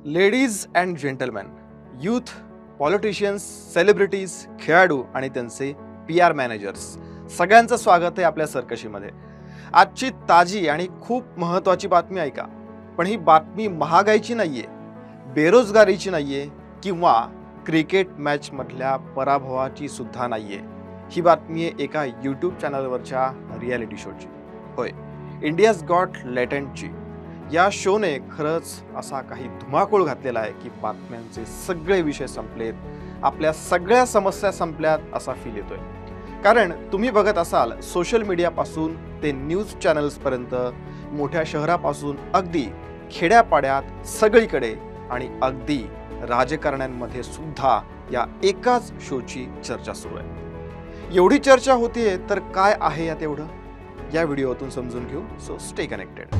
Ladies and gentleman, youth, politicians, celebrities, खेळाडू आणि त्यांचे PR मॅनेजर्स, सगळ्यांचं स्वागत आहे आपल्या सरकशीमध्ये. आजची ताजी आणि खूप महत्त्वाची बातमी ऐका. पण ही बातमी महागाईची नाहीये, बेरोजगारीची नाहीये किंवा क्रिकेट मॅच मधल्या पराभवाची सुद्धा नाहीये. ही बातमी आहे एका यूट्यूब चॅनलवरच्या रियालिटी शोची. होय, इंडियाज गॉट टॅलेंटची. या शोने खरंच असा काही धुमाकूळ घातलेला आहे की बातम्यांचे सगळे विषय संपलेत, आपल्या सगळ्या समस्या संपल्यात असा फील येतोय. कारण तुम्ही बघत असाल सोशल मीडियापासून ते न्यूज चॅनल्सपर्यंत, मोठ्या शहरापासून अगदी खेड्यापाड्यात सगळीकडे आणि अगदी राजकारण्यांमध्ये सुद्धा या एकाच शोची चर्चा सुरू आहे. एवढी चर्चा होतीये तर काय आहे यात एवढं, या व्हिडिओतून समजून घेऊ. So stay connected.